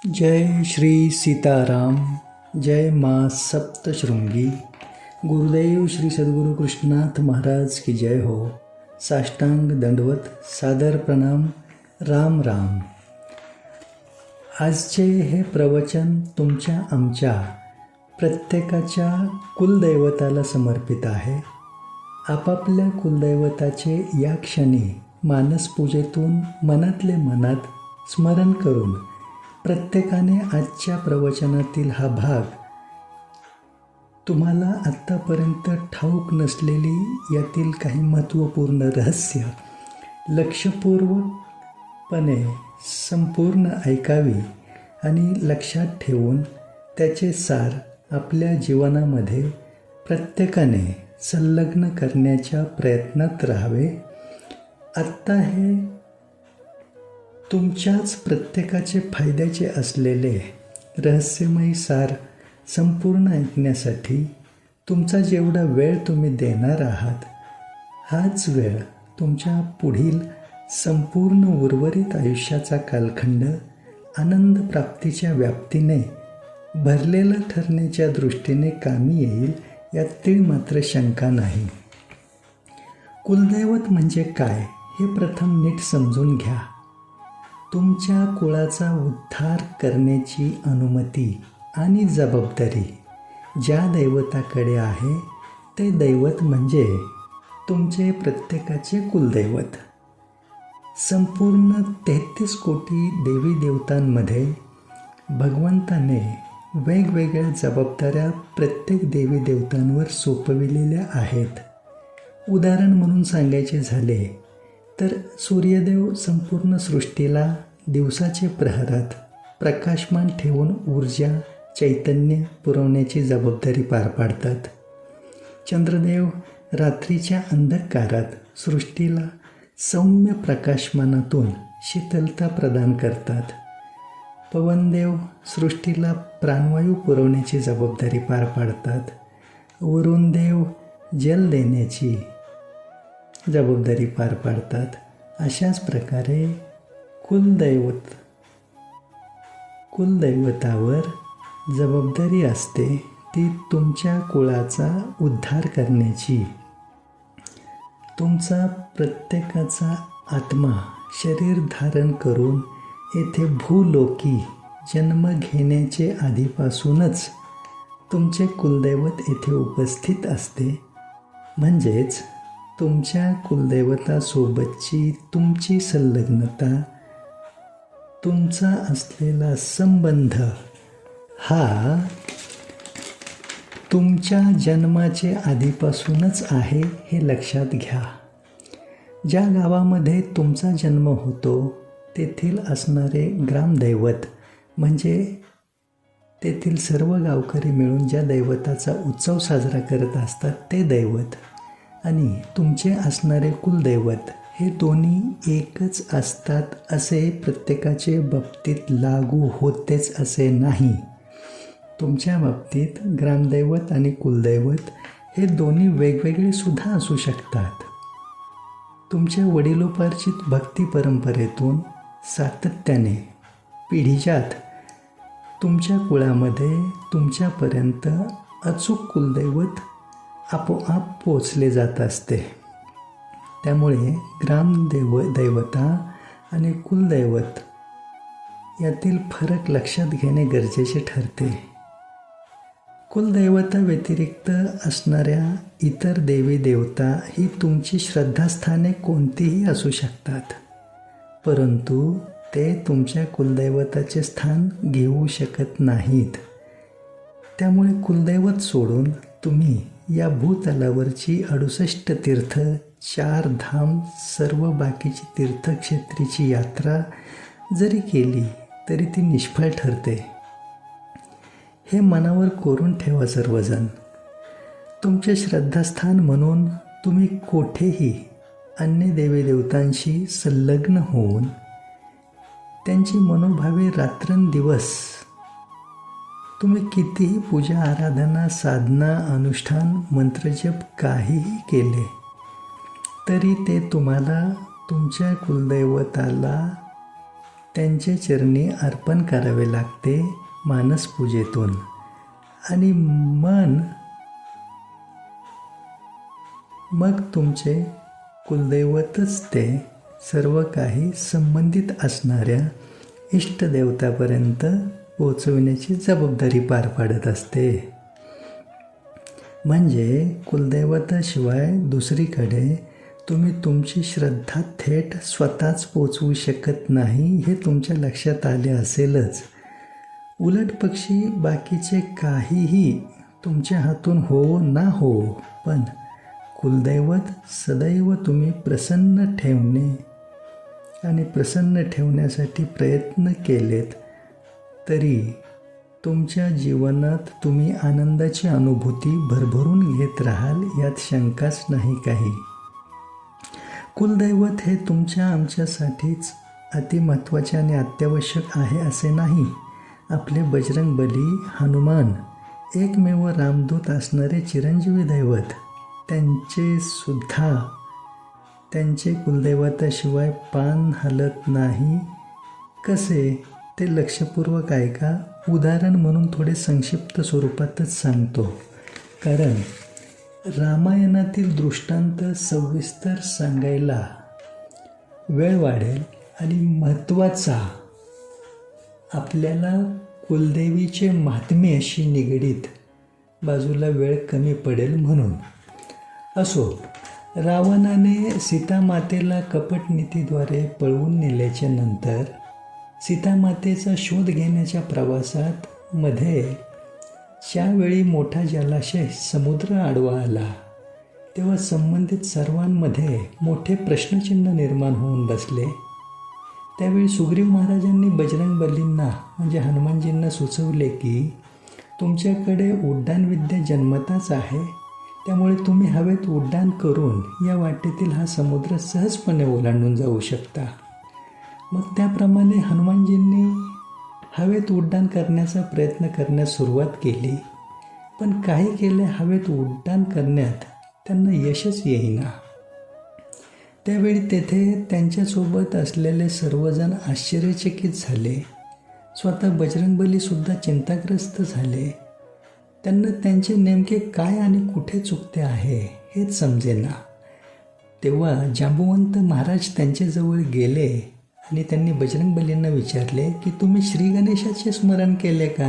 जय श्री सीताराम. जय माँ सप्तशृंगी. गुरुदेव श्री सद्गुरु कृष्णनाथ महाराज की जय हो. साष्टांग दंडवत सादर प्रणाम. राम राम. आजचे हे प्रवचन तुमच्या आमच्या प्रत्येकाच्या कुलदैवताला समर्पित आहे. आपापल्या कुलदैवताचे या क्षणी मानसपूजेतून मनातले मनात स्मरण करून प्रत्येकाने आजच्या प्रवचनातील हा भाग तुम्हाला आत्तापर्यंत ठाऊक नसलेली यातील काही महत्त्वपूर्ण रहस्य लक्षपूर्वकपणे संपूर्ण ऐकावी आणि लक्षात ठेवून त्याचे सार आपल्या जीवनामध्ये प्रत्येकाने संलग्न करण्याच्या प्रयत्नात राहावे. आत्ता हे तुमच्याच प्रत्येकाचे फायद्याचे असलेले रहस्यमयी सार संपूर्ण ऐकण्यासाठी तुमचा जेवढा वेळ तुम्ही देणार आहात, हाच वेळ तुमच्या पुढील संपूर्ण उर्वरित आयुष्याचा कालखंड आनंद प्राप्तीच्या व्याप्तीने भरलेला ठरण्याच्या दृष्टीने कामी येईल, यात मात्र शंका नाही. कुलदैवत म्हणजे काय हे प्रथम नीट समजून घ्या. तुमच्या कुळाचा उद्धार करण्याची अनुमती आणि जबाबदारी ज्या दैवताकडे आहे ते दैवत म्हणजे तुमचे प्रत्येकाचे कुलदैवत. संपूर्ण 33 कोटी देवी देवतांमध्ये भगवंताने वेगवेगळ्या जबाबदाऱ्या प्रत्येक देवी देवतांवर सोपविलेल्या आहेत. उदाहरण म्हणून सांगायचे झाले तर सूर्यदेव संपूर्ण सृष्टीला दिवसाचे प्रहरात प्रकाशमान ठेवून ऊर्जा चैतन्य पुरवण्याची जबाबदारी पार पाडतात. चंद्रदेव रात्रीच्या अंधकारात सृष्टीला सौम्य प्रकाशमानातून शीतलता प्रदान करतात. पवनदेव सृष्टीला प्राणवायू पुरवण्याची जबाबदारी पार पाडतात. वरुणदेव जल देण्याची जबाबदारी पार पाडतात. अशाच प्रकारे कुलदैवतावर जबाबदारी असते ती तुमच्या कुळाचा उद्धार करण्याची. तुमचा प्रत्येकाचा आत्मा शरीर धारण करून येथे भूलोकी जन्म घेण्याचे आधीपासूनच तुमचे कुलदैवत येथे उपस्थित असते. म्हणजेच तुमच्या कुलदैवतासोबतची तुमची संलग्नता, तुमचा असलेला संबंध हा तुमच्या जन्माचे आधीपासूनच आहे हे लक्षात घ्या. ज्या गावामध्ये तुमचा जन्म होतो तेथील असणारे ग्रामदैवत म्हणजे तेथील सर्व गावकरी मिळून ज्या दैवताचा उत्सव साजरा करत असतात ते दैवत आणि तुमचे असणारे कुलदैवत हे दोन्ही एकच असतात असे प्रत्येकाचे बाबतीत लागू होतेच असे नाही. तुमच्या बाबतीत ग्रामदैवत आणि कुलदैवत हे दोन्ही वेगवेगळे सुद्धा असू शकतात. तुमच्या वडिलोपार्जित भक्ती परंपरेतून सातत्याने पिढीजात तुमच्या कुळामध्ये तुमच्यापर्यंत अचूक कुलदैवत आपोआप पोचले जात असते. त्यामुळे दैवता आणि कुलदैवत यातील फरक लक्षात घेणे गरजेचे ठरते. कुलदैवता व्यतिरिक्त असणाऱ्या इतर देवी देवता ही तुमची श्रद्धास्थाने कोणतीही असू शकतात, परंतु ते तुमच्या कुलदैवताचे स्थान घेऊ शकत नाहीत. त्यामुळे कुलदैवत सोडून तुम्ही या भूतलावरची 68 तीर्थ, 4 धाम, सर्व बाकीची तीर्थक्षेत्रीची यात्रा जरी केली तरी ती निष्फळ ठरते. हे मनावर कोरून ठेवा सर्वजण. तुमचे श्रद्धास्थान म्हणून तुम्ही कोठेही अन्य देवी देवतांशी संलग्न होऊन त्यांची मनोभावे रात्रंदिवस तुम्ही कितीही पूजा आराधना साधना अनुष्ठान मंत्रजप काहीही केले तरी ते तुम्हाला तुमच्या कुलदैवताला त्यांचे चरणी अर्पण करावे लागते मानसपूजेतून. आणि मग तुमचे कुलदैवतच ते सर्व काही संबंधित असणाऱ्या इष्टदेवतापर्यंत पोहोचविण्याची जबाबदारी पार पाडत असते. म्हणजे कुलदैवताशिवाय दुसरीकडे तुम्ही तुमची श्रद्धा थेट स्वतःच पोचवू शकत नाही, हे तुमच्या लक्षात आले असेलच. उलट पक्षी बाकीचे काहीही तुमच्या हातून हो ना हो, पण कुलदैवत सदैव तुम्ही प्रसन्न ठेवणे आणि प्रसन्न ठेवण्यासाठी प्रयत्न केलेत तरी तुमच्या जीवनात तुम्ही आनंदाची अनुभूती भरभरून घेत राहाल, यात शंकाच नाही काही. कुलदैवत हे तुमच्या आमच्यासाठीच अतिमहत्त्वाचे आणि अत्यावश्यक आहे असे नाही. आपले बजरंगबली, हनुमान, एकमेव रामदूत असणारे चिरंजीवी दैवत, त्यांचे कुलदैवताशिवाय पान हलत नाही. कसे ते लक्षपूर्वक ऐका. उदाहरण म्हणून थोडे संक्षिप्त स्वरूपातच सांगतो, कारण रामायणातील दृष्टांत सविस्तर सांगायला वेळ वाढेल आणि महत्त्वाचा आपल्याला कुलदेवीचे महात्म्याशी निगडीत बाजूला वेळ कमी पडेल म्हणून. असो, रावणाने सीतामातेला कपटनीतीद्वारे पळवून नेल्याच्या नंतर सीतामातेचा शोध घेण्याच्या प्रवासात ज्यावेळी मोठा जलाशय समुद्र आडवा आला, तेव्हा संबंधित सर्वांमध्ये मोठे प्रश्नचिन्ह निर्माण होऊन बसले. त्यावेळी सुग्रीव महाराजांनी बजरंगबलींना म्हणजे हनुमानजींना सुचवले की तुमच्याकडे उड्डाणविद्या जन्मताच आहे, त्यामुळे तुम्ही हवेत उड्डाण करून या वाटेतील हा समुद्र सहजपणे ओलांडून जाऊ शकता. मग त्याप्रमाणे हनुमानजींनी हवेत उड्डाण करण्याचा प्रयत्न करण्यास सुरुवात केली, पण काही केले हवेत उड्डाण करण्यात त्यांना यशच येईना. त्यावेळी तेथे त्यांच्यासोबत असलेले सर्वजण आश्चर्यचकित झाले. स्वतः बजरंगबलीसुद्धा चिंताग्रस्त झाले. त्यांना त्यांचे नेमके काय आणि कुठे चुकते आहे हेच समजेना. तेव्हा जांबुवंत महाराज त्यांच्याजवळ गेले आणि त्यांनी बजरंगबलींना विचारले की तुम्ही श्री गणेशाचे स्मरण केले का?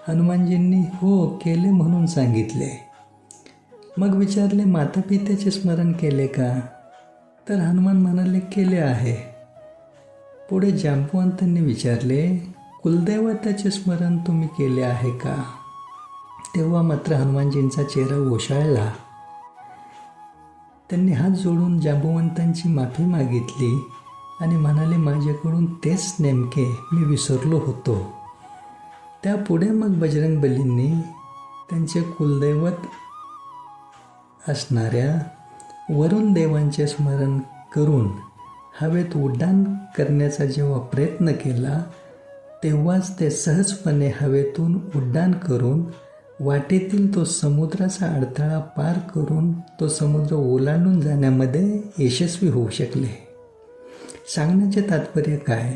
हनुमानजींनी हो केले म्हणून सांगितले. मग विचारले माता पित्याचे स्मरण केले का? तर हनुमान म्हणाले केले आहे. पुढे जांबुवंतांनी विचारले कुलदैवताचे स्मरण तुम्ही केले आहे का? तेव्हा मात्र हनुमानजींचा चेहरा ओशाळला. त्यांनी हात जोडून जांबुवंतांची माफी मागितली आणि म्हणाले माझ्याकडून तेच नेमके मी विसरलो होतो. त्यापुढे मग बजरंगबलींनी त्यांचे कुलदैवत असणाऱ्या वरुण देवांचे स्मरण करून हवेत उड्डाण करण्याचा जेव्हा प्रयत्न केला, तेव्हाच ते सहजपणे हवेतून उड्डाण करून वाटेतील तो समुद्राचा अडथळा पार करून तो समुद्र ओलांडून जाण्यामध्ये यशस्वी होऊ शकले. सांगण्याचे तात्पर्य काय?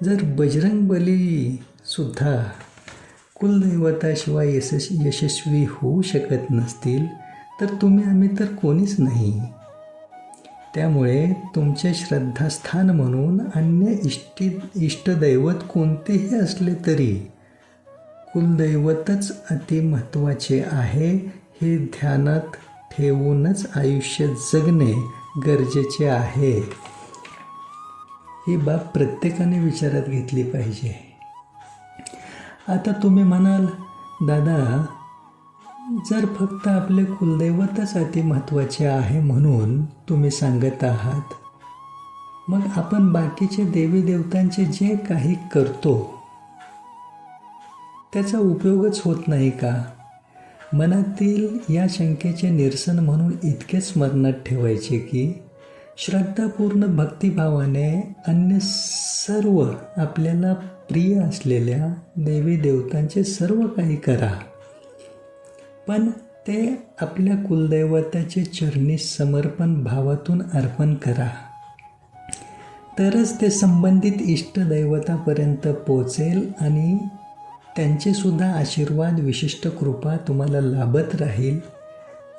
जर बजरंगबली सुद्धा कुलदैवताशिवाय यशस्वी होऊ शकत नसतील तर तुम्ही आम्ही तर कोणीच नाही. त्यामुळे तुमचे श्रद्धास्थान म्हणून अन्य इष्टदैवत कोणतेही असले तरी कुलदैवतच अतिमहत्त्वाचे आहे, हे ध्यानात ठेवूनच आयुष्य जगणे गरजेचे आहे. ही बाब प्रत्येकाने विचारात घेतली पाहिजे. आता तुम्ही म्हणाल दादा, जर फक्त आपले कुलदैवतच अतिमहत्त्वाचे आहे म्हणून तुम्ही सांगत आहात, मग आपण बाकीचे देवी देवतांचे जे काही करतो त्याचा उपयोगच होत नाही का? मनातील या शंकेचे निरसन म्हणून इतके स्मरणात ठेवायचे की श्रद्धापूर्ण भक्तिभावाने अन्य सर्व आपल्याला प्रिय असलेल्या देवी देवतांचे सर्व काही करा, पण ते आपल्या कुलदैवताचे चरणी समर्पण भावातून अर्पण करा. तरच ते संबंधित इष्टदैवतापर्यंत पोचेल आणि त्यांचेसुद्धा आशीर्वाद, विशिष्ट कृपा तुम्हाला लाभत राहील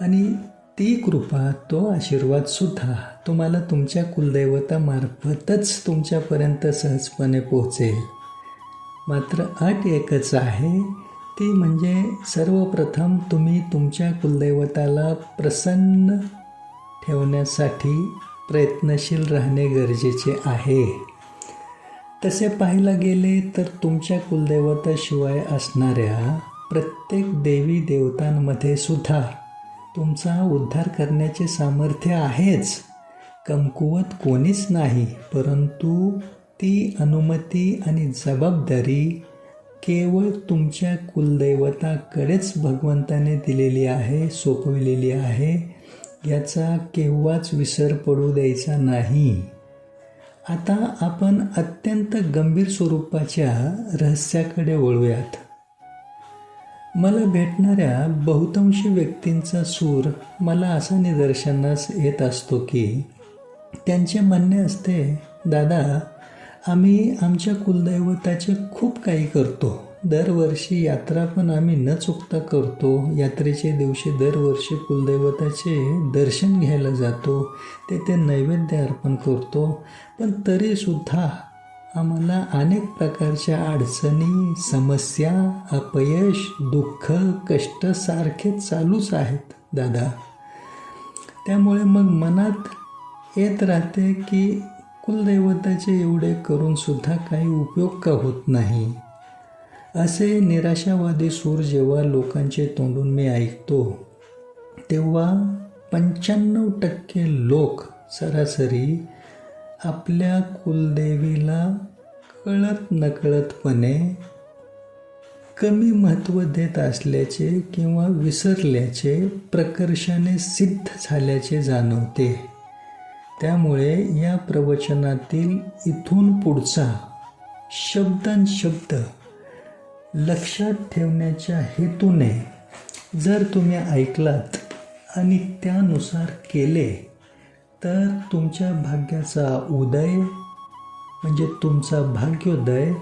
आणि ती कृपा, तो आशीर्वादसुद्धा तुम्हाला तुमच्या कुलदैवतामार्फतच तुमच्यापर्यंत सहजपणे पोहोचेल. मात्र अट एकच आहे, ती म्हणजे सर्वप्रथम तुम्ही तुमच्या कुलदैवताला प्रसन्न ठेवण्यासाठी प्रयत्नशील राहणे गरजेचे आहे. तसे पाहायला गेले तर तुमच्या कुलदैवताशिवाय असणाऱ्या प्रत्येक देवी देवतांमध्ये सुद्धा तुमचा उद्धार करण्याचे सामर्थ्य आहेच. कमकुवत कोणीच नाही, परंतु ती अनुमती आणि जबाबदारी केवळ तुमच्या कुलदैवताकडेच भगवंताने दिलेली आहे, सोपविलेली आहे. याचा केव्हाच विसर पडू द्यायचा नाही. आता आपण अत्यंत गंभीर स्वरूपाच्या रहस्याकडे वळूयात. मला भेटणाऱ्या बहुतांशी व्यक्तींचा सूर मला असा निदर्शनास येत असतो की त्यांचे म्हणणे असते, दादा, आम्ही आमच्या कुलदैवताचे खूप काही करतो. दरवर्षी यात्रा पण आम्ही न चुकता करतो. यात्रेच्या दिवशी दरवर्षी कुलदैवताचे दर्शन घ्यायला जातो, तेथे नैवेद्य अर्पण करतो. पण तरीसुद्धा आम्हाला अनेक प्रकारच्या अडचणी, समस्या, अपयश, दुःख, कष्ट सारखे चालूच आहेत दादा. त्यामुळे मग मनात येत राहते की कुलदैवताचे एवढे करूनसुद्धा काही उपयोग का होत नाही. असे निराशावादी सूर जेव्हा लोकांचे तोंडून मी ऐकतो, तेव्हा 95% लोक सरासरी आपल्या कुलदेवीला कळत नकळतपणे कमी महत्त्व देत असल्याचे किंवा विसरल्याचे प्रकर्षाने सिद्ध झाल्याचे जाणवते. त्यामुळे या प्रवचनातील इथून पुढचा शब्दांशब्द लक्षात ठेवण्याच्या हेतूने जर तुम्ही ऐकलात आणि त्यानुसार केले तर तुमच्या भाग्याचा उदय म्हणजे तुमचा भाग्योदय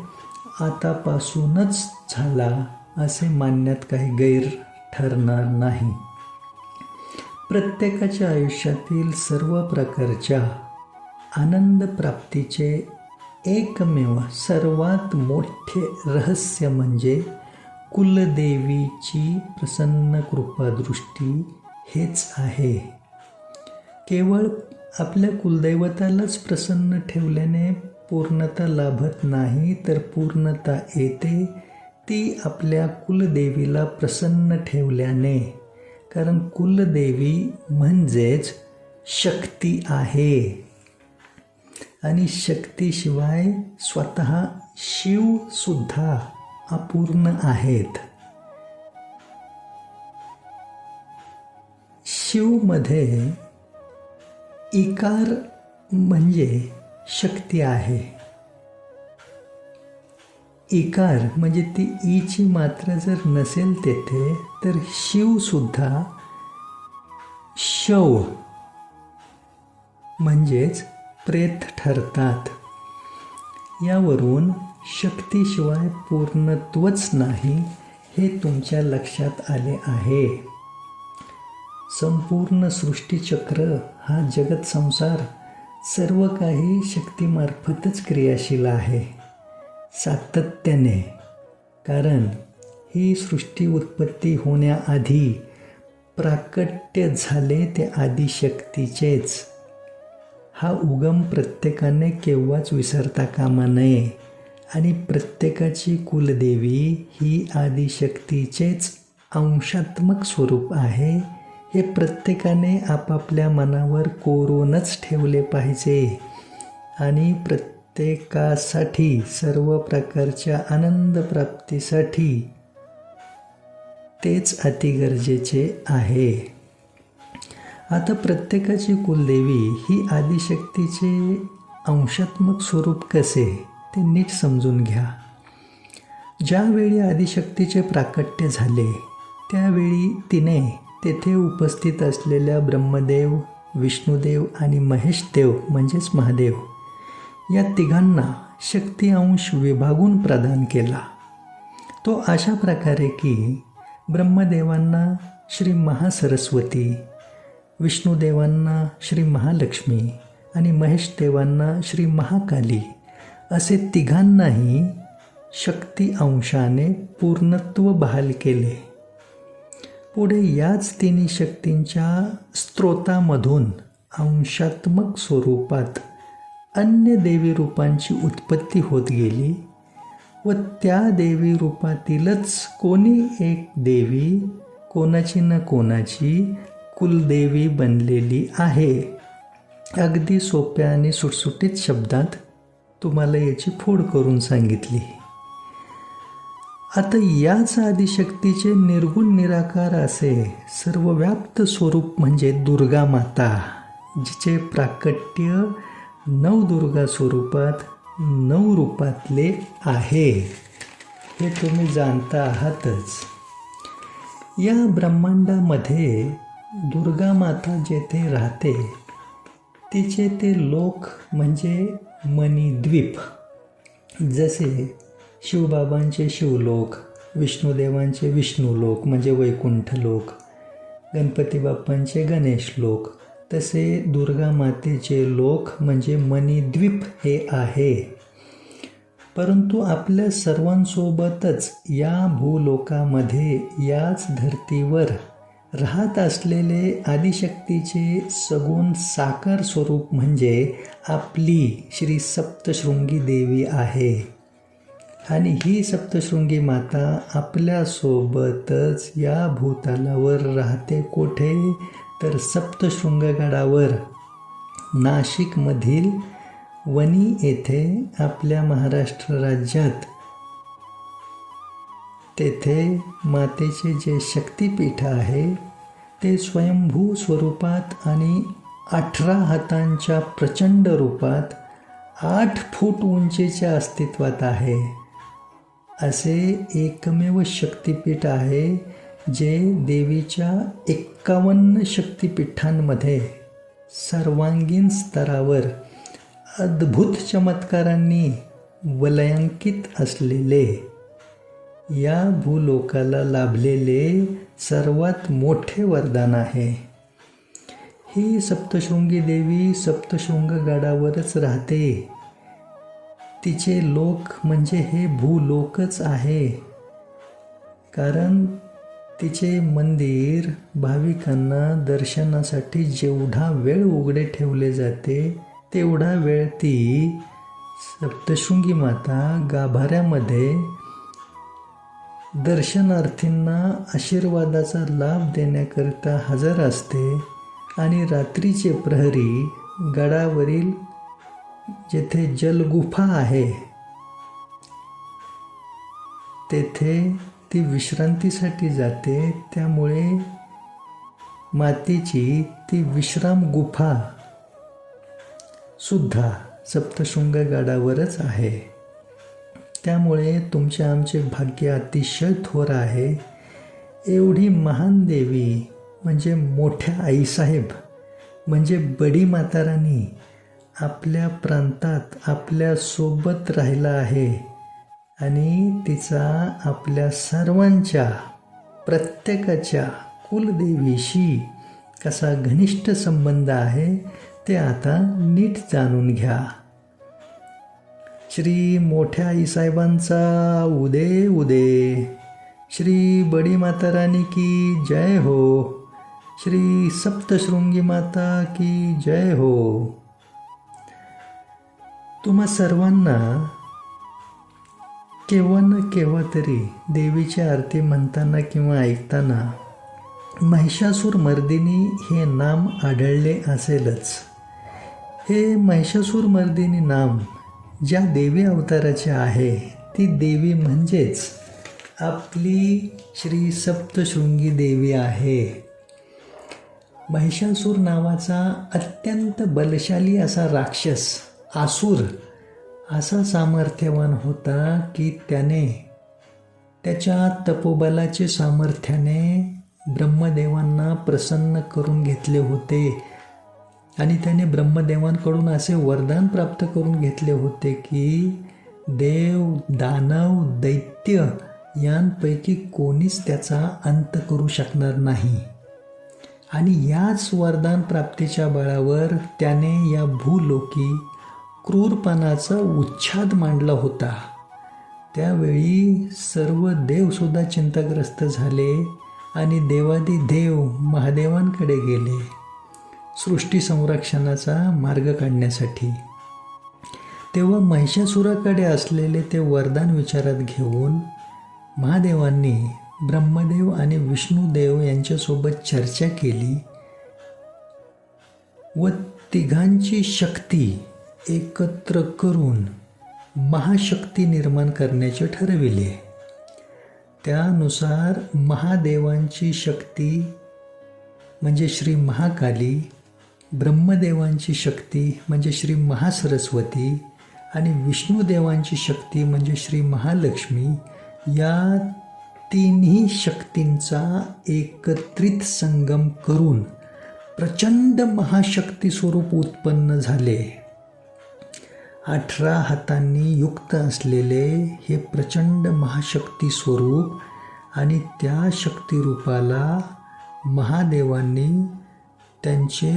आतापासूनच झाला असे मानण्यात काही गैर ठरणार नाही. प्रत्येकाच्या आयुष्यातील सर्व प्रकारच्या आनंद प्राप्तीचे एकमेव सर्वात मोठे रहस्य म्हणजे कुलदेवीची प्रसन्न कृपादृष्टी हेच आहे. केवळ आपल्या कुलदैवतालाच प्रसन्न ठेवल्याने पूर्णता लाभत नाही, तर पूर्णता येते ती आपल्या कुलदेवीला प्रसन्न ठेवल्याने. कारण कुलदेवी म्हणजेच शक्ती आहे आणि शक्तीशिवाय स्वतः शिवसुद्धा अपूर्ण आहेत. शिवमध्ये इकार म्हणजे शक्ती आहे. इकार म्हणजे ती ईची मात्रा जर नसेल तेथे तर शिवसुद्धा शव म्हणजेच प्रेत ठरतात. यावरून शक्तीशिवाय पूर्णत्वच नाही हे तुमच्या लक्षात आले आहे. संपूर्ण सृष्टीचक्र हा जगत संसार सर्व काही शक्तीमार्फतच क्रियाशील आहे, सातत्याने. कारण ही सृष्टी उत्पत्ती होण्याआधी प्राकट्य झाले ते आदिशक्तीचेच. हा उगम प्रत्येकाने केव्हाच विसरता कामा नये आणि प्रत्येकाची कुलदेवी ही आदिशक्तीचेच अंशात्मक स्वरूप आहे हे प्रत्येकाने आपापल्या मनावर कोरूनच ठेवले पाहिजे. आणि प्रत्येकासाठी सर्व प्रकारच्या आनंद प्राप्तीसाठी तेच अतिगरजेचे आहे. आता प्रत्येकाची कुलदेवी ही आदिशक्तीचे अंशात्मक स्वरूप कसे ते नीट समजून घ्या. ज्यावेळी आदिशक्तीचे प्राकट्य झाले त्यावेळी तिने तेथे उपस्थित असलेल्या ब्रह्मदेव, विष्णुदेव आणि महेशदेव म्हणजेच महादेव या तिघांना शक्ती अंश विभागून प्रदान केला. तो अशा प्रकारे की ब्रह्मदेवांना श्री महासरस्वती, विष्णुदेवांना श्री महालक्ष्मी आणि महेशदेवांना श्री महाकाली असे तिघांनाही शक्ती अंशाने पूर्णत्व बहाल केले. पुढे याच तिन्ही शक्तींच्या स्त्रोतामधून अंशात्मक स्वरूपात अन्य देवी रूपांची उत्पत्ती होत गेली व त्या देवी रूपातीलच कोणी एक देवी कोणाची न कोणाची कुलदेवी बनलेली आहे. अगदी सोप्या आणि सुटसुटीत शब्दात तुम्हाला याची फोड करून सांगितली. आता याच आदिशक्तीचे निर्गुण निराकार असे सर्वव्याप्त स्वरूप म्हणजे दुर्गा माता, जिचे प्राकट्य नवदुर्गा स्वरूपात 9 रूपातले आहे, हे तुम्ही जाणता आहातच. या ब्रह्मांडामध्ये दुर्गा माता जेथे राहते तिचे ते लोक म्हणजे मणिद्वीप. जसे शिवबाबांचे शिवलोक, विष्णुदेवांचे विष्णुलोक म्हणजे वैकुंठ लोक, गणपती बाप्पांचे गणेश लोक, तसे दुर्गा मातेचे लोक म्हणजे मणिद्वीप हे आहे. परंतु आपल्या सर्वांसोबतच या भूलोकामध्ये याच धर्तीवर राहत असलेले आदिशक्तीचे सगुण साकार स्वरूप म्हणजे आपली श्री सप्तशृंगी देवी आहे. आणि ही सप्तशृंगी माता आपल्यासोबतच या भूतलावर राहते. कोठे तर सप्तशृंगगडावर, नाशिकमधील वणी येथे आपल्या महाराष्ट्र राज्यात. तेथे मातेचे जे शक्तिपीठ आहे ते स्वयंभू स्वरूपात आणि 18 हातांच्या प्रचंड रूपात 8 फूट उंचीच्या अस्तित्वात आहे. असे एकमेव शक्तिपीठ आहे जे देवीच्या 51 शक्तिपीठांमध्ये सर्वांगीण स्तरावर अद्भुत चमत्कारांनी वलयांकित असलेले, या भूलोकाला लाभलेले सर्वात मोठे वरदान आहे. ही सप्तशृंगी देवी सप्तशृंगगडावरच राहते. तिचे लोक म्हणजे हे भूलोकच आहे. कारण तिचे मंदिर भाविकांना दर्शनासाठी जेवढा वेळ उघडे ठेवले जाते तेवढा वेळ ती सप्तशृंगी माता गाभाऱ्यामध्ये दर्शनार्थींना आशीर्वादाचा लाभ देण्याकरिता हजर असते. आणि रात्रीचे प्रहरी गडावरील जेथे जलगुफा आहे तेथे ती विश्रांतीसाठी जाते. त्यामुळे मातेची ती विश्राम गुफा सुद्धा सप्तशृंगगडावरच आहे. त्यामुळे तुमचे आमचे भाग्य अतिशय थोर आहे. एवढी महान देवी म्हणजे मोठ्या आईसाहेब म्हणजे बडी मातारानी आपल्या प्रांतात आपल्यासोबत राहिला आहे. आणि तिचा आपल्या सर्वांच्या प्रत्येकाच्या कुलदेवीशी कसा घनिष्ठ संबंध आहे ते आता नीट जाणून घ्या. श्री मोठ्या आईसाहेबांचा उदे उदे. श्री बडी मातारानी की जय हो. श्री सप्तशृंगी माता की जय हो. तुम्हा सर्वांना केव्हा ना केव्हा तरी देवीची आरती म्हणताना किंवा ऐकताना महिषासूर मर्दिनी हे नाम आढळले असेलच. हे महिषासूर मर्दिनी नाम ज्या देवी अवताराचे आहे ती देवी म्हणजेच आपली श्री सप्तशृंगी देवी आहे. महिषासूर नावाचा अत्यंत बलशाली असा राक्षस, आसूर असा सामर्थ्यवान होता की त्याने त्याच्या तपोबलाचे सामर्थ्याने ब्रह्मदेवांना प्रसन्न करून घेतले होते. आणि त्याने ब्रह्मदेवांकडून असे वरदान प्राप्त करून घेतले होते की देव, दानव, दैत्य यांपैकी कोणीच त्याचा अंत करू शकणार नाही. आणि याच वरदान प्राप्तीच्या बळावर त्याने या भूलोकी क्रूरपणाचा उच्छाद मांडला होता. त्यावेळी सर्व देवसुद्धा चिंताग्रस्त झाले आणि देवादिदेव महादेवांकडे गेले सृष्टी संरक्षणाचा मार्ग काढण्यासाठी. तेव्हा महिषासुराकडे असलेले ते वरदान विचारात घेऊन महादेवांनी ब्रह्मदेव आणि विष्णुदेव यांच्यासोबत चर्चा केली व तिघांची शक्ती एकत्र करून महाशक्ती निर्माण करण्याचे ठरविले. त्यानुसार महादेवांची शक्ती म्हणजे श्री महाकाली, ब्रह्मदेवांची शक्ती म्हणजे श्री महासरस्वती आणि विष्णुदेवांची शक्ती म्हणजे श्री महालक्ष्मी या तिन्ही शक्तींचा एकत्रित संगम करून प्रचंड महाशक्ती स्वरूप उत्पन्न झाले. 18 हातांनी युक्त असलेले हे प्रचंड महाशक्ती स्वरूप आणि त्या शक्तिरूपाला महादेवांनी त्यांचे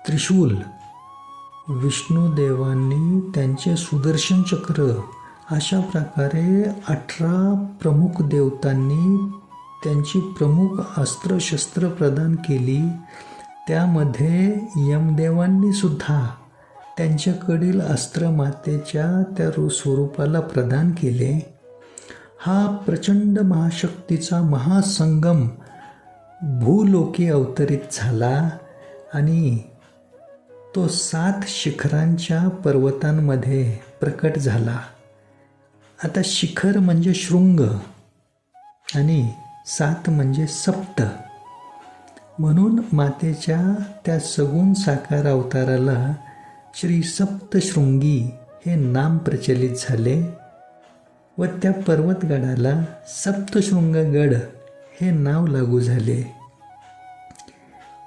त्रिशूल, विष्णुदेवांनी त्यांचे सुदर्शन चक्र अशा प्रकारे 18 प्रमुख देवतांनी त्यांची प्रमुख अस्त्रशस्त्र प्रदान केली. त्यामध्ये यमदेवांनी सुद्धा त्यांच्याकडील अस्त्र मातेच्या त्या स्वरूपाला प्रदान केले. हा प्रचंड महाशक्तीचा महासंगम भूलोकी अवतरित झाला आणि तो 7 शिखरांच्या पर्वतांमध्ये प्रकट झाला. आता शिखर म्हणजे शृंग आणि 7 म्हणजे सप्त, म्हणून मातेच्या त्या सगुण साकार अवताराला श्री सप्तशृंगी हे नाम प्रचलित झाले व त्या पर्वतगडाला सप्तशृंगगड हे नाव लागू झाले.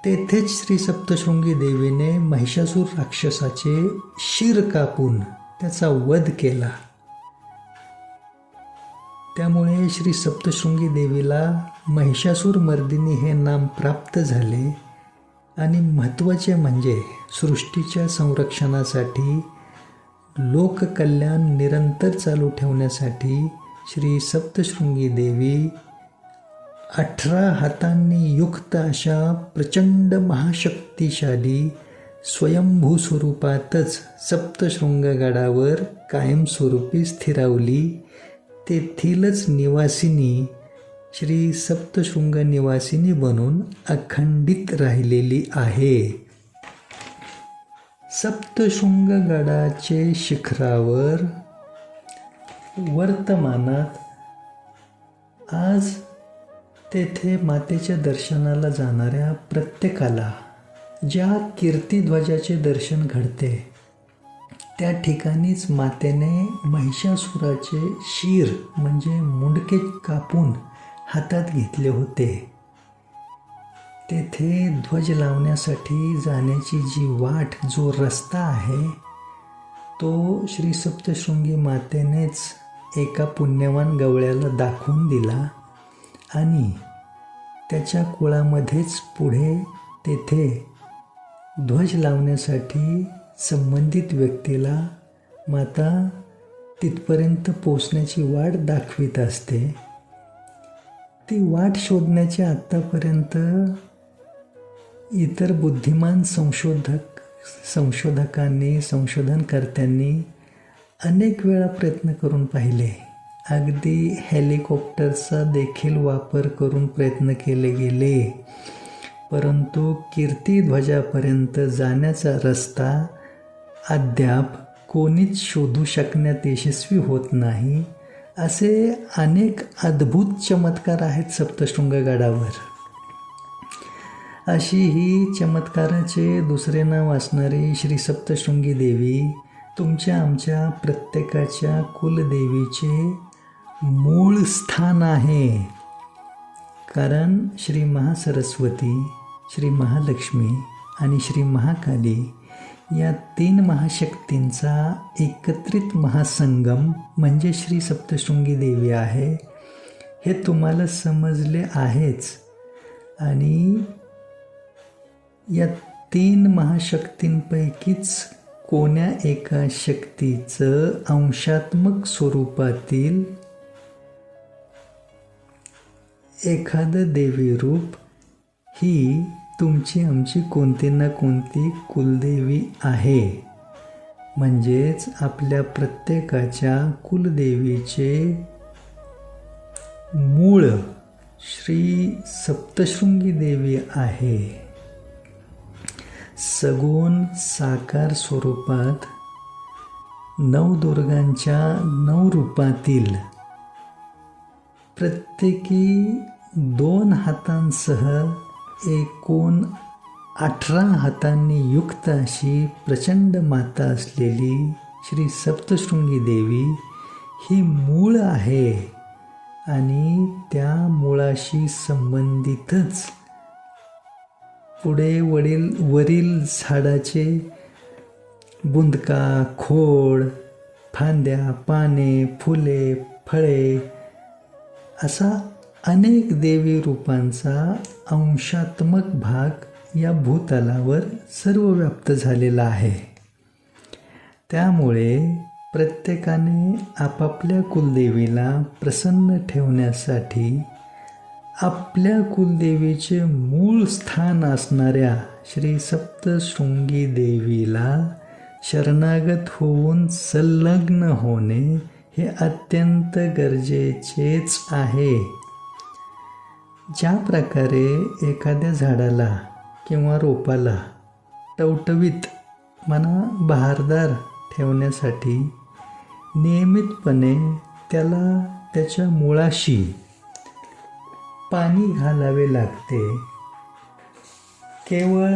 तेथेच श्री सप्तशृंगी देवीने महिषासूर राक्षसाचे शिर कापून त्याचा वध केला. त्यामुळे श्री सप्तशृंगी देवीला महिषासूर मर्दिनी हे नाम प्राप्त झाले. आणि महत्त्वाचे म्हणजे सृष्टीच्या संरक्षणासाठी, लोककल्याण निरंतर चालू ठेवण्यासाठी श्री सप्तशृंगी देवी 18 हातांनी युक्त अशा प्रचंड महाशक्तिशाली स्वयंभू स्वरूपातच सप्तशृंगगडावर कायमस्वरूपी स्थिरावली. तेथीलच निवासिनी श्री सप्तशृंग निवासिनी बनून अखंडित राहिलेली आहे. सप्तशृंगगडाचे शिखरावर वर्तमानात आज तेथे मातेच्या दर्शनाला जाणाऱ्या प्रत्येकाला ज्या कीर्तिध्वजाचे दर्शन घडते त्या ठिकाणीच मातेने महिषासुराचे शीर म्हणजे मुंडके कापून हातात घेतले होते. तेथे ध्वज लावण्यासाठी जाण्याची जी वाट, जो रस्ता आहे तो श्री सप्तशृंगी मातेनेच एका पुण्यवान गवळ्याला दाखवून दिला आणि त्याच्या कुळामध्येच पुढे तेथे ध्वज लावण्यासाठी संबंधित व्यक्तीला माता तिथपर्यंत पोचण्याची वाट दाखवित असते. ती वाट शोधण्याच्या आत्तापर्यंत इतर बुद्धिमान संशोधकांनी, संशोधनकर्त्यांनी अनेक वेळा प्रयत्न करून पाहिले. अगदी हेलिकॉप्टरचा देखील वापर करून प्रयत्न केले गेले, परंतु कीर्तिध्वजापर्यंत जाण्याचा रस्ता अद्याप कोणीच शोधू शकण्यात यशस्वी होत नाही. असे अनेक अद्भुत चमत्कार आहेत सप्तशृंगगडावर. अशी ही चमत्काराचे दुसरे नाव असणारी श्री सप्तशृंगी देवी तुमच्या आमच्या प्रत्येकाच्या कुलदेवीचे मूळ स्थान आहे. कारण श्री महासरस्वती, श्री महालक्ष्मी आणि श्री महाकाली या 3 महाशक्तींचा एकत्रित महासंगम म्हणजे श्री सप्तशृंगी देवी आहे, हे तुम्हाला समजले आहेच. आणि या 3 महाशक्तींपैकीच कोण्या एका शक्तीचं अंशात्मक स्वरूपातील एखादं देवी रूप ही तुमची आमची कोणती ना कोणती कुलदेवी आहे. म्हणजेच आपल्या प्रत्येकाच्या कुलदेवीचे मूळ श्री सप्तशृंगी देवी आहे. सगुण साकार स्वरूपात नवदुर्गांच्या 9 रूपातील प्रत्येकी 2 हातांसह एकूण 18 हातांनी युक्त अशी प्रचंड माता असलेली श्री सप्तशृंगी देवी ही मूळ आहे. आणि त्या मुळाशी संबंधितच पुढे वरील झाडाचे बुंदका, खोड, फांद्या, पाने, फुले, फळे असा अनेक देवी रूपांचा अंशात्मक भाग या भूतलावर सर्व व्याप्त झालेला आहे. त्यामुळे प्रत्येकाने आपापल्या कुलदेवीला प्रसन्न ठेवण्यासाठी आपल्या कुलदेवीचे मूळ स्थान असणाऱ्या श्री सप्तशृंगी देवीला शरणागत होऊन संलग्न होणे हे अत्यंत गरजेचेच आहे. ज्या प्रकारे एखाद्या झाडाला किंवा रोपाला टवटवीत बहारदार ठेवण्यासाठी नियमितपणे त्याला त्याच्या मुळाशी पाणी घालावे लागते, केवळ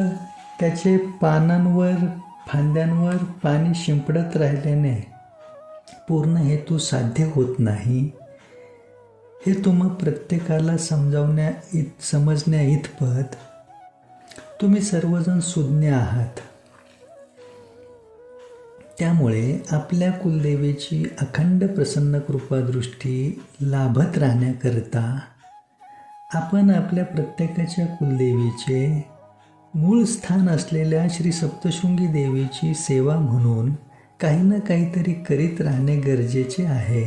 त्याचे पानांवर फांद्यांवर पाणी शिंपडत राहिल्याने पूर्ण हेतू साध्य होत नाही. हे तुम्हा प्रत्येकाला समजण्या इतपत तुम्ही सर्वजण सुज्ञ आहात. त्यामुळे आपल्या कुलदेवीची अखंड प्रसन्न कृपादृष्टी लाभत राहण्याकरता आपण आपल्या प्रत्येकाच्या कुलदेवीचे मूळ स्थान असलेल्या श्री सप्तशृंगी देवीची सेवा म्हणून काही ना काहीतरी करीत राहणे गरजेचे आहे.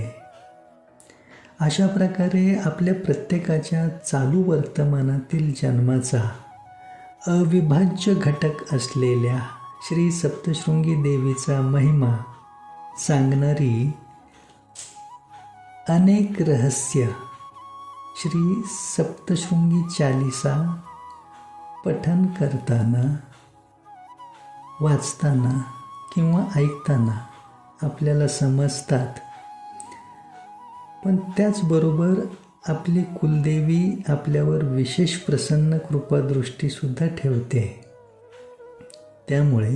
अशा प्रकारे आपल्या प्रत्येकाच्या चालू वर्तमानातील जन्माचा अविभाज्य घटक असलेल्या श्री सप्तशृंगी देवीचा महिमा सांगणारी अनेक रहस्य श्री सप्तशृंगी चालिसा पठन करताना, वाचताना किंवा ऐकताना आपल्याला समजतात. पण त्याचबरोबर आपली कुलदेवी आपल्यावर विशेष प्रसन्न कृपादृष्टीसुद्धा ठेवते. त्यामुळे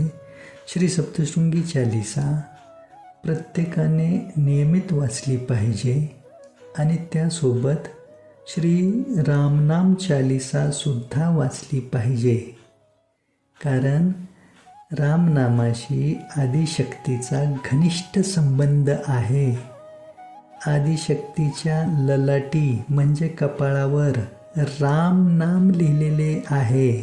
श्री सप्तशृंगी चालिसा प्रत्येकाने नियमित वाचली पाहिजे. आणि त्यासोबत श्री रामनाम चालिसासुद्धा वाचली पाहिजे. कारण रामनामाशी आदिशक्तीचा घनिष्ठ संबंध आहे. आदिशक्तीच्या ललाटी म्हणजे कपाळावर राम नाम लिहिलेले आहे.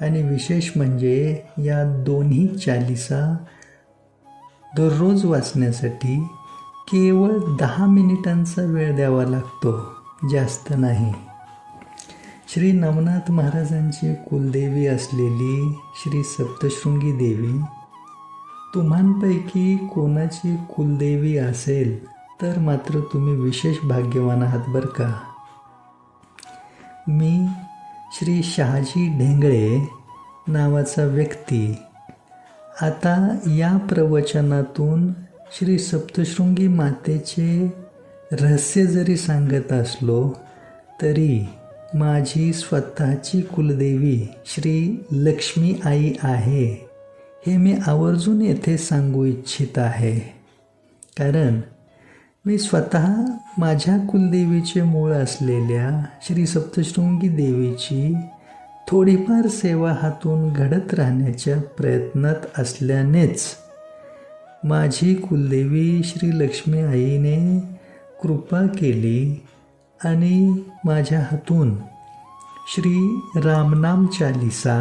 आणि विशेष म्हणजे या दोन्ही चालिसा दररोज वाचण्यासाठी केवळ 10 मिनिटांचा वेळ द्यावा लागतो, जास्त नाही. श्री नवनाथ महाराजांची कुलदेवी असलेली श्री सप्तशृंगी देवी तुम्हांपैकी कोणाची कुलदेवी असेल तर मात्र तुम्ही विशेष भाग्यवान आहात बरं का. मी श्री शहाजी ढेंगळे नावाचा व्यक्ती आता या प्रवचनातून श्री सप्तशृंगी मातेचे रहस्य जरी सांगत असलो तरी माझी स्वतःची कुलदेवी श्री लक्ष्मी आई आहे हे मी आवर्जून येथे सांगू इच्छित आहे. कारण मी स्वतः माझ्या कुलदेवीचे मूळ असलेल्या श्री सप्तशृंगी देवीची थोडीफार सेवा हातून घडत राहण्याच्या प्रयत्नात असल्यानेच माझी कुलदेवी श्री लक्ष्मी आईने कृपा केली आणि माझ्या हातून श्री रामनाम चालिसा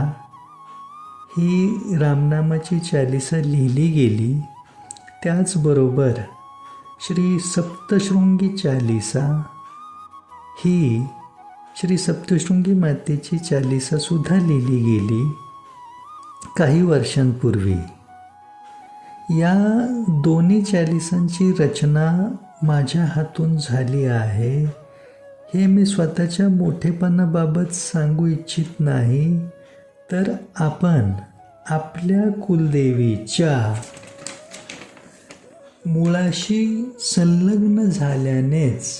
ही रामनामाची चालिसा लिहिली गेली. त्याचबरोबर श्री सप्तशृंगी चालिसा ही श्री सप्तशृंगी मातेची चालिसासुद्धा लिहिली गेली काही वर्षांपूर्वी. या दोन्ही चालिसांची रचना माझ्या हातून झाली आहे. हे मी स्वतःच्या मोठेपणाबाबत सांगू इच्छित नाही, तर आपण आपल्या कुलदेवीच्या मुळाशी संलग्न झाल्यानेच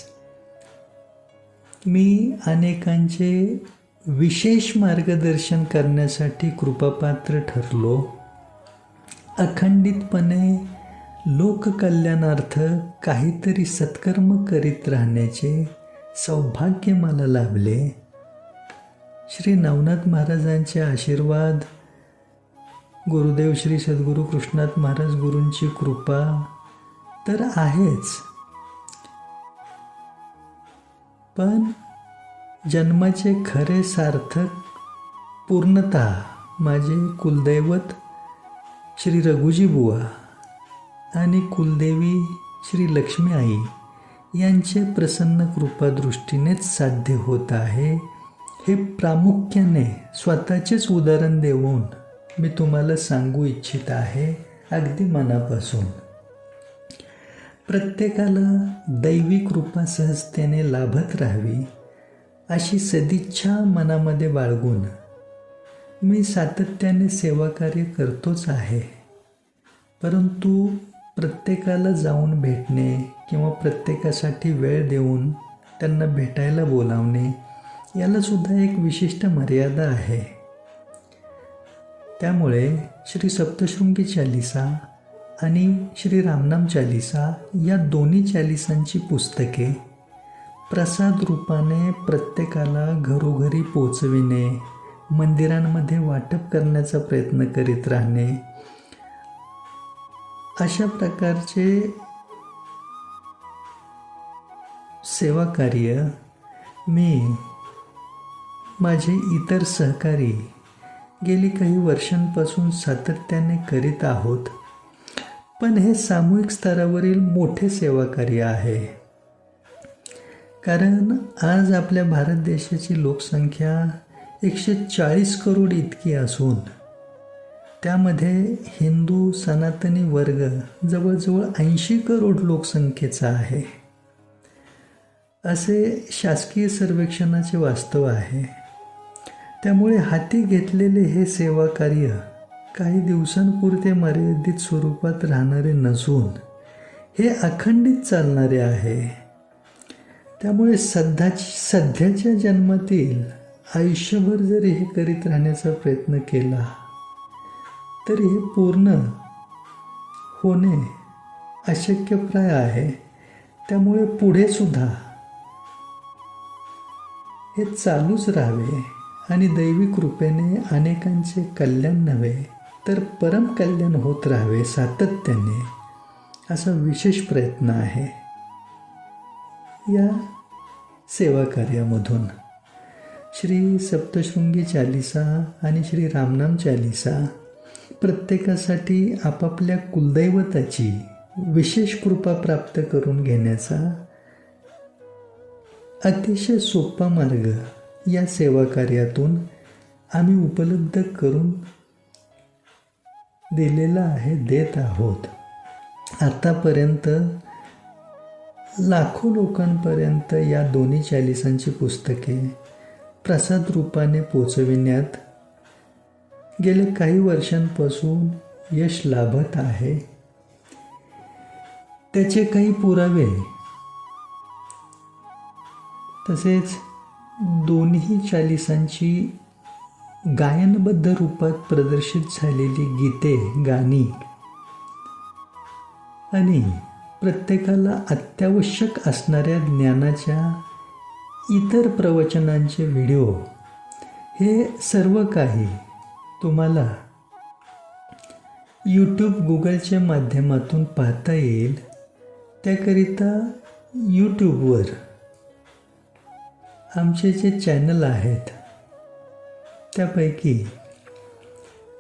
मी अनेकांचे विशेष मार्गदर्शन करण्यासाठी कृपापात्र ठरलो. अखंडितपणे लोककल्याणार्थ काहीतरी सत्कर्म करीत राहण्याचे सौभाग्य मला लाभले. श्री नवनाथ महाराजांचे आशीर्वाद, गुरुदेव श्री सद्गुरू कृष्णात महाराज गुरूंची कृपा तर आहेच, पण जन्माचे खरे सार्थक पूर्णतः माझे कुलदैवत श्री रघुजी बुवा आणि कुलदेवी श्री लक्ष्मी आई यांचे प्रसन्न कृपादृष्टीनेच साध्य होत आहे. हे प्रामुख्याने स्वतःचेच उदाहरण देऊन मी तुम्हाला सांगू इच्छित आहे, अगदी मनापासून. प्रत्येकाला दैवी कृपा सहजतेने लाभत राहावी अशी सदिच्छा मनामध्ये बाळगून मी सातत्याने सेवाकार्य करतोच आहे. परंतु प्रत्येकाला जाऊन भेटणे किंवा प्रत्येकासाठी वेळ देऊन त्यांना भेटायला बोलावणे याला सुद्धा एक विशिष्ट मर्यादा आहे. त्यामुळे श्री सप्तशृंगी चालिसा आणि श्री रामनाम चालिसा या दोन्ही चालिसांची पुस्तके प्रसाद रूपाने प्रत्येकाला घरोघरी पोचविणे, मंदिरांमध्ये वाटप करण्याचा प्रयत्न करीत राहणे, अशा प्रकारचे सेवाकार्य मी माझे इतर सहकारी गेली काही वर्षांपासून सातत्याने करीत आहोत. पण हे सामूहिक स्तरावरील मोठे सेवाकार्य आहे. कारण आज आपल्या भारत देशाची लोकसंख्या 140 करोड इतकी असून त्यामध्ये हिंदू सनातनी वर्ग जवळजवळ 80 करोड लोकसंख्येचा आहे, असे शासकीय सर्वेक्षणाचे वास्तव आहे. त्यामुळे हाती घेतलेले हे सेवाकार्य काही दिवसांपुरते मर्यादित स्वरूपात राहणारे नसून हे अखंडित चालणारे आहे. त्यामुळे सध्याच्या जन्मातील आयुष्यभर जरी हे करीत राहण्याचा प्रयत्न केला तरी हे पूर्ण होणे अशक्यप्राय आहे. त्यामुळे पुढे सुद्धा हे चालूच राहावे आणि दैवी कृपेने अनेकांचे कल्याण नव्हे तर परम कल्याण होत राहावे सातत्याने, असा विशेष प्रयत्न आहे या सेवाकार्यामधून. श्री सप्तशृंगी चालिसा आणि श्री रामनाम चालिसा प्रत्येकासाठी आपापल्या कुलदैवताची विशेष कृपा प्राप्त करून घेण्याचा अतिशय सोपा मार्ग या सेवाकार्यातून आम्ही उपलब्ध करून दिलेला आहे, देत आहोत. आतापर्यंत लाखो लोकांपर्यंत या दोन्ही चालिसांची पुस्तके प्रसाद रूपाने पोचविण्यात गेले काही वर्षांपासून यश लाभत आहे. त्याचे काही पुरावे तसेच दोन्ही चालिसांची गायनबद्ध रूपात प्रदर्शित झालेली गीते, गाणी आणि प्रत्येकाला अत्यावश्यक असणाऱ्या ज्ञानाच्या इतर प्रवचनांचे व्हिडिओ हे सर्व काही तुम्हाला यूट्यूब गुगलच्या माध्यमातून पाहता येईल. त्याकरिता यूट्यूबवर आमचे जे चॅनल आहेत त्यापैकी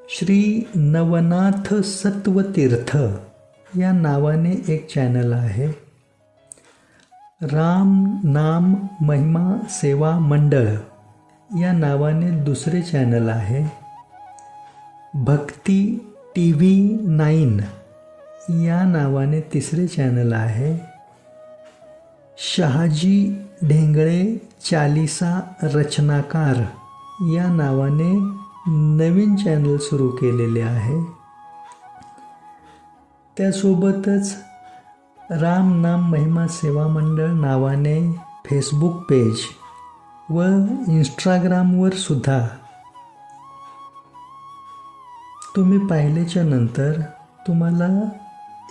श्री नवनाथ सत्वतीर्थ या नावाने एक चॅनल आहे. राम नाम महिमा सेवा मंडळ या नावाने दुसरे चॅनल आहे. भक्ती TV9 या नावाने तिसरे चॅनल आहे. शहाजी ढेंगळे चालिसा रचनाकार या नावाने नवीन चॅनल सुरू केलेले आहे. त्यासोबतच राम नाम महिमा सेवा मंडळ नावाने फेसबुक पेज व इंस्टाग्रामवर सुद्धा तुम्ही पाहिल्याच्या नंतर तुम्हाला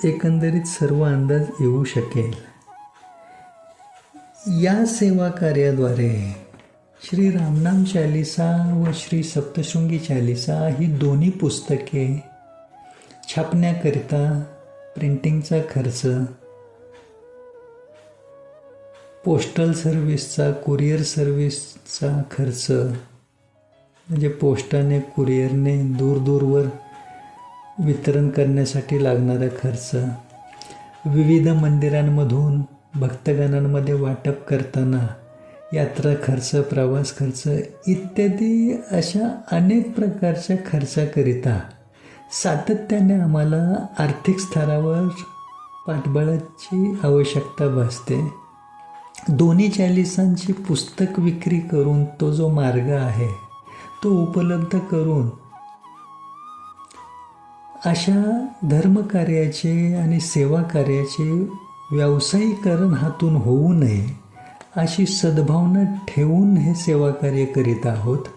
एकंदरीत सर्व अंदाज येऊ शकेल. या सेवा कार्याद्वारे श्री रामनाम चालिसा व श्री सप्तशृंगी चालिसा ही दोन्ही पुस्तके छापण्याकरिता प्रिंटिंगचा खर्च, पोस्टल सर्व्हिसचा, कुरिअर सर्व्हिसचा खर्च म्हणजे पोस्टाने कुरिअरने दूरवर वितरण करण्यासाठी लागणारा खर्च, विविध मंदिरांमधून भक्तगणांमध्ये वाटप करताना यात्रा खर्च, प्रवास खर्च इत्यादी अशा अनेक प्रकारच्या खर्चाकरिता सातत्याने आम्हाला आर्थिक स्तरावर पाठबळाची आवश्यकता भासते. दोन्ही चालिसांची पुस्तक विक्री करून तो जो मार्ग आहे तो उपलब्ध करून अशा धर्मकार्याचे आणि सेवा कार्याचे व्यावसायीकरण हातून होऊ नये अशी सद्भावना ठेवून हे सेवा कार्य करीत आहोत.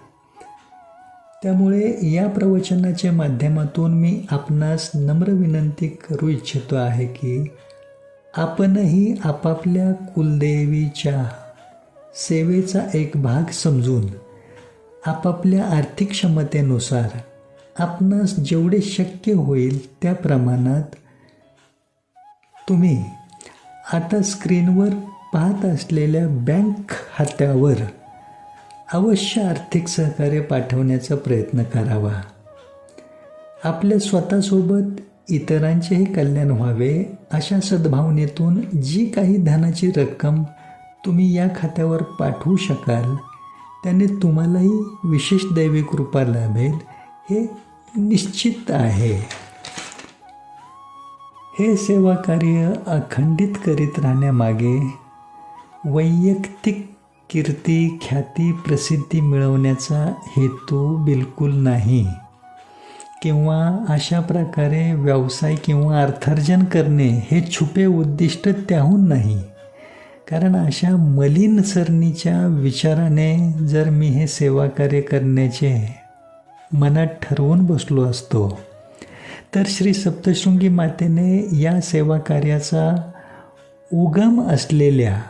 त्यामुळे या प्रवचनाच्या माध्यमातून मी आपणास नम्र विनंती करू इच्छितो आहे की आपणही आपापल्या कुलदेवीच्या सेवेचा एक भाग समजून आपापल्या आर्थिक क्षमतेनुसार आपणास जेवढे शक्य होईल त्या प्रमाणात तुम्ही आता स्क्रीनवर पाहत असलेल्या बँक खात्यावर अवश्य आर्थिक सहकार्य पाठवण्याचा प्रयत्न करावा. आपल्या स्वतःसोबत इतरांचेही कल्याण व्हावे अशा सद्भावनेतून जी काही धनाची रक्कम तुम्ही या खात्यावर पाठवू शकाल त्याने तुम्हालाही विशेष दैवी कृपा लाभेल हे निश्चित आहे. हे सेवा कार्य अखंडित करीत राहण्यामागे वैयक्तिक कीर्ती, ख्याती, प्रसिद्धी मिळवण्याचा हेतू बिलकुल नाही किंवा अशा प्रकारे व्यवसाय किंवा अर्थार्जन करणे हे छुपे उद्दिष्ट त्याहून नाही. कारण अशा मलिन सरणीच्या विचाराने जर मी हे सेवा कार्य करण्याचे मनात ठरवून बसलो असतो तर श्री सप्तशृंगी मातेने या सेवा कार्याचा उगम असलेल्या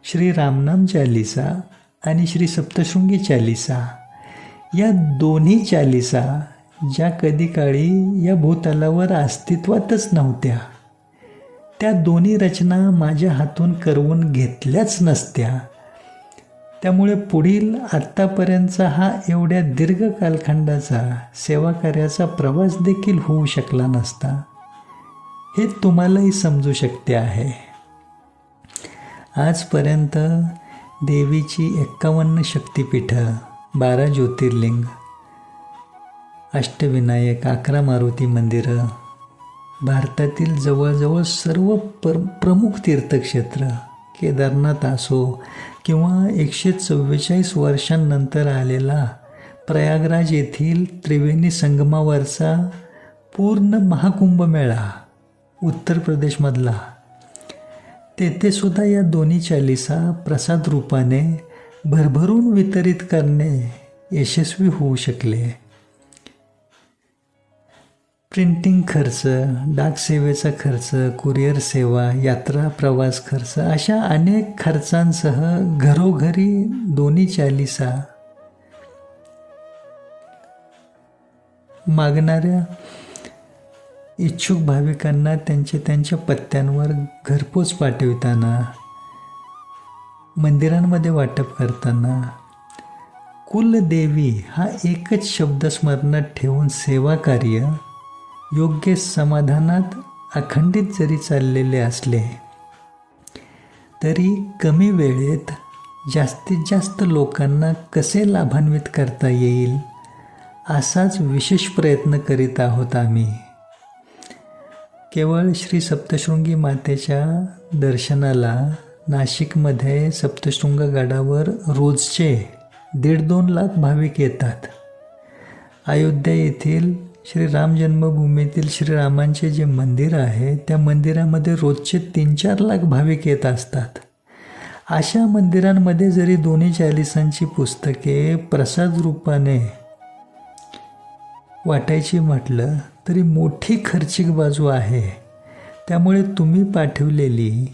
श्री रामनाम चालिसा आणि श्री सप्तशृंगी चालिसा या दोन्ही चालिसा ज्या कधी काळी या भूतलावर अस्तित्वातच नव्हत्या त्या दोन्ही रचना माझ्या हातून करवून घेतल्याच नसत्या. त्यामुळे पुढील आत्तापर्यंतचा हा एवढ्या दीर्घ कालखंडाचा सेवा कार्याचा प्रवास देखील होऊ शकला नसता हे तुम्हालाही समजू शकते आहे. आजपर्यंत देवीची 51 शक्तिपीठं, 12 ज्योतिर्लिंग, अष्टविनायक, 11 मारुती मंदिरं, भारतातील जवळजवळ सर्व प्रमुख तीर्थक्षेत्र, केदारनाथ असो किंवा 144 वर्षांनंतर आलेला प्रयागराज येथील त्रिवेणी संगमावरचा पूर्ण महाकुंभमेळा उत्तर प्रदेशमधला, तेथे सुद्धा या दोन्ही चालिसा प्रसाद रूपाने भरभरून वितरित करणे यशस्वी होऊ शकले. प्रिंटिंग खर्च, डाक सेवेचा खर्च, कुरिअर सेवा, यात्रा प्रवास खर्च अशा अनेक खर्चांसह घरोघरी दोन्ही चालिसा मागणाऱ्या इच्छुक भाविकांना त्यांच्या पत्त्यांवर घरपोच पाठविताना, मंदिरांमध्ये वाटप करताना कुलदेवी हा एकच शब्द स्मरणात ठेवून सेवा कार्य योग्य समाधानात अखंडित जरी चाललेले असले तरी कमी वेळेत जास्तीत जास्त लोकांना कसे लाभान्वित करता येईल असाच विशेष प्रयत्न करीत आहोत आम्ही. केवळ श्री सप्तशृंगी मातेच्या दर्शनाला नाशिकमध्ये सप्तशृंग गडावर रोजचे 1.5-2 लाख भाविक येतात. अयोध्या येथील श्री राम जन्मभूमीतील श्रीरामांचे जे मंदिर आहे त्या मंदिरामध्ये रोजचे 3-4 लाख भाविक येत असतात. अशा मंदिरांमध्ये जरी दोन्ही चालिसांची पुस्तके प्रसाद रूपाने वाटायची म्हटलं तरी मोठी खर्चिक बाजू आहे. त्यामुळे तुम्ही पाठवलेली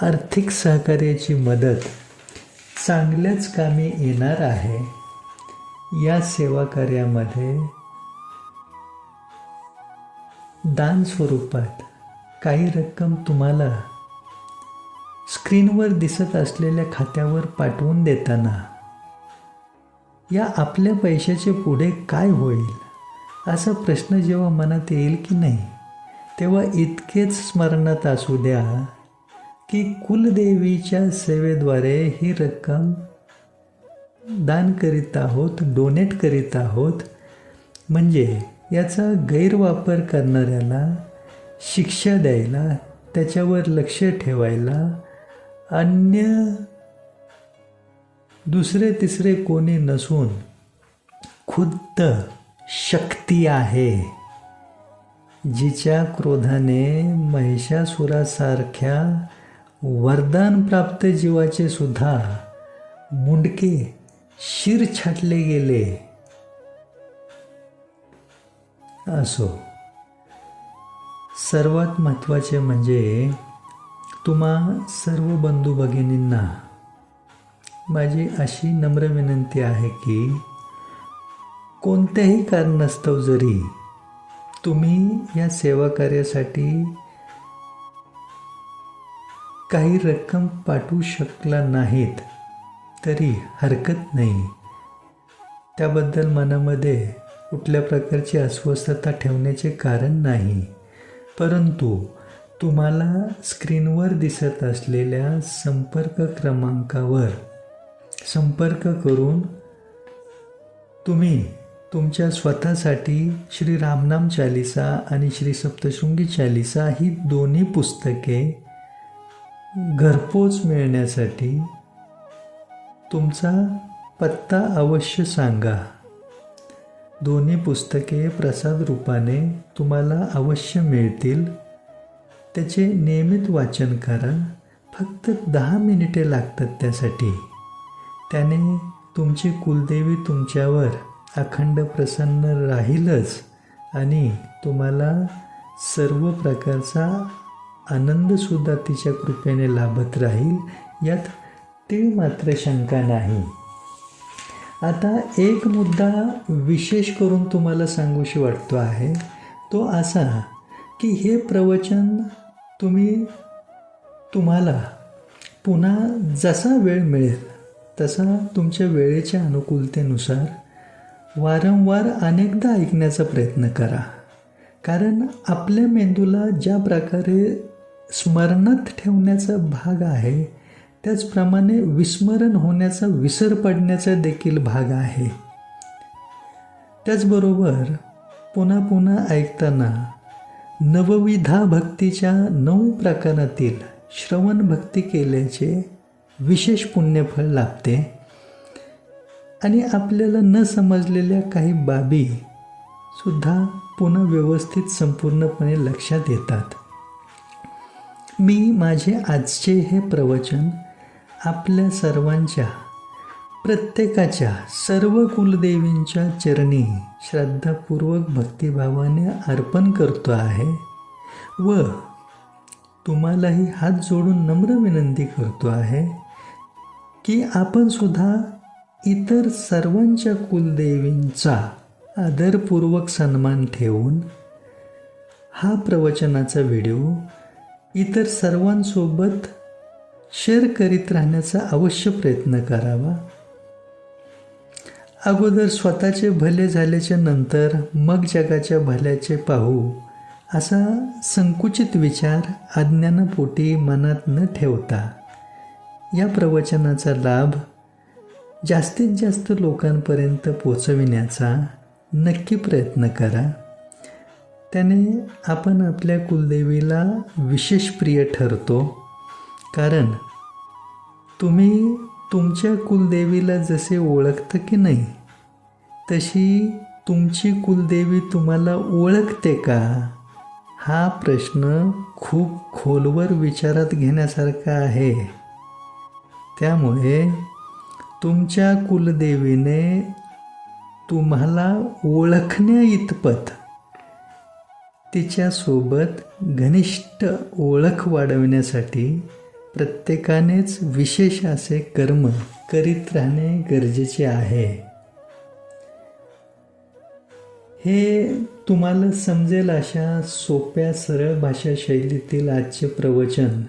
आर्थिक सहकार्याची मदत चांगल्याच कामी येणार आहे. या सेवा कार्यामध्ये दान स्वरूपात काही रक्कम तुम्हाला स्क्रीनवर दिसत असलेल्या खात्यावर पाठवून देताना या आपल्या पैशाचे पुढे काय होईल असा प्रश्न जेव्हा मनात येईल की नाही, तेव्हा इतकेच स्मरणात असू द्या की कुलदेवीच्या सेवेद्वारे ही रक्कम दान करीत आहोत, डोनेट करीत आहोत. म्हणजे याचा गैरवापर करणाऱ्याला शिक्षा द्यायला, त्याच्यावर लक्ष ठेवायला अन्य दुसरे तिसरे कोणी नसून खुद्द शक्ती आहे, जिच्या क्रोधाने महिषासुरासारख्या वरदान प्राप्त जीवाचे सुद्धा मुंडके शिर छाटले गेले. असो, सर्वात महत्त्वाचे म्हणजे तुम्हा सर्व बंधू भगिनींना माझी अशी नम्र विनंती आहे की कोणत्याही कारणास्तव जरी तुम्ही या सेवा कार्यासाठी काही रक्कम पाठवू शकला नाहीत तरी हरकत नाही. त्याबद्दल मनामध्ये कुठल्या प्रकारची अस्वस्थता ठेवण्याचे कारण नाही. परंतु तुम्हाला स्क्रीनवर दिसत असलेल्या संपर्क क्रमांकावर संपर्क करून तुम्ही तुमच्या स्वतःसाठी श्री रामनाम चालिसा आणि श्री सप्तशृंगी चालिसा ही दोन्ही पुस्तके घरपोच मिळण्यासाठी तुमचा पत्ता अवश्य सांगा. दोन्ही पुस्तके प्रसाद रूपाने तुम्हाला अवश्य मिळतील. त्याचे नियमित वाचन करा. फक्त 10 मिनिटे लागतात त्यासाठी. त्याने तुमची कुलदेवी तुमच्यावर अखंड प्रसन्न राहीलच आणि तुम्हाला सर्व प्रकारचा आनंदसुद्धा तिच्या कृपेने लाभत राहील, यात तीळ मात्र शंका नाही. आता एक मुद्दा विशेष करून तुम्हाला सांगूशी वाटतो आहे, तो असा की हे प्रवचन तुम्हाला पुन्हा जसा वेळ मिळेल तसा तुमच्या वेळेच्या अनुकूलतेनुसार वारंवार अनेकदा ऐकण्याचा प्रयत्न करा. कारण आपल्या मेंदूला ज्या प्रकारे स्मरणात ठेवण्याचा भाग आहे त्याचप्रमाणे विस्मरण होण्याचा, विसर पडण्याचा देखील भाग आहे. त्याचबरोबर पुन्हा पुन्हा ऐकताना नवविधा भक्तीच्या 9 प्रकारातील श्रवण भक्ती केल्याचे विशेष पुण्यफळ लाभते आणि आपल्याला न समजलेल्या काही बाबी सुद्धा पुन्हा व्यवस्थित संपूर्णपणे लक्षात येतात. मी माझे आजचे हे प्रवचन आपल्या सर्वांच्या, प्रत्येकाच्या, सर्व कुलदेवींच्या चरणी श्रद्धापूर्वक भक्तिभावाने अर्पण करतो आहे व तुम्हालाही हात जोडून नम्र विनंती करतो आहे की आपण सुद्धा इतर सर्वांच्या कुलदेवींचा आदरपूर्वक सन्मान ठेवून हा प्रवचनाचा व्हिडिओ इतर सर्वांसोबत शेअर करीत राहण्याचा अवश्य प्रयत्न करावा. अगोदर स्वतःचे भले झाल्याच्या नंतर मग जगाच्या भल्याचे पाहू असा संकुचित विचार अज्ञानापोटी मनात न ठेवता या प्रवचनाचा लाभ जास्तीत जास्त लोकांपर्यंत पोचविण्याचा नक्की प्रयत्न करा. त्याने आपण आपल्या कुलदेवीला विशेष प्रिय ठरतो. कारण तुम्ही तुमच्या कुलदेवीला जसे ओळखता की नाही, तशी तुमची कुलदेवी तुम्हाला ओळखते का, हा प्रश्न खूप खोलवर विचारात घेण्यासारखा आहे. त्यामुळे तुमच्या कुलदेवीने तुम्हाला ओळखण्या इतपत तिच्यासोबत घनिष्ठ ओळख वाढवण्यासाठी प्रत्येकानेच विशेष असे कर्म करीत राहणे गरजेचे आहे. हे तुम्हाला समजेल अशा सोप्या सरळ भाषा शैलीतील आजचे प्रवचन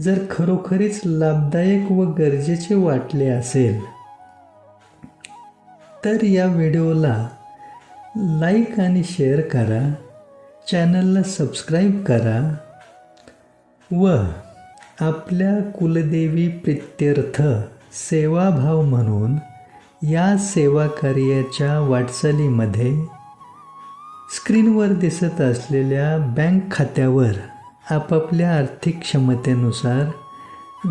जर खरोखरीच लाभदायक व गरजेचे वाटले असेल तर या व्हिडिओला लाईक आणि शेअर करा, चॅनलला सबस्क्राईब करा व आपल्या कुलदेवी प्रित्यर्थ सेवाभाव म्हणून या सेवा कार्याच्या वाटचालीमध्ये स्क्रीनवर दिसत असलेल्या बँक खात्यावर आपापल्या आर्थिक क्षमतेनुसार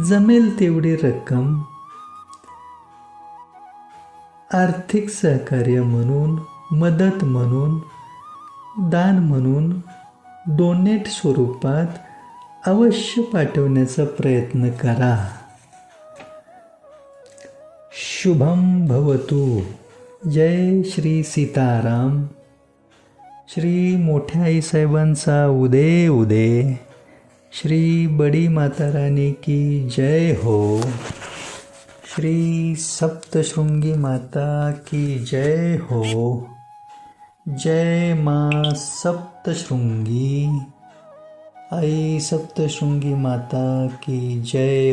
जमेल तेवढी रक्कम आर्थिक सहकार्य म्हणून, मदत म्हणून, दान म्हणून, डोनेट स्वरूपात अवश्य पाठवण्याचा प्रयत्न करा. शुभम भवतु. जय श्री सीताराम. श्री मोठ्या आईसाहेबांचा उदय उदय. श्री बडी माता रानी की जय हो. श्री सप्तशृंगी माता की जय हो. जय माँ सप्तशृंगी. आई सप्तशृंगी माता की जय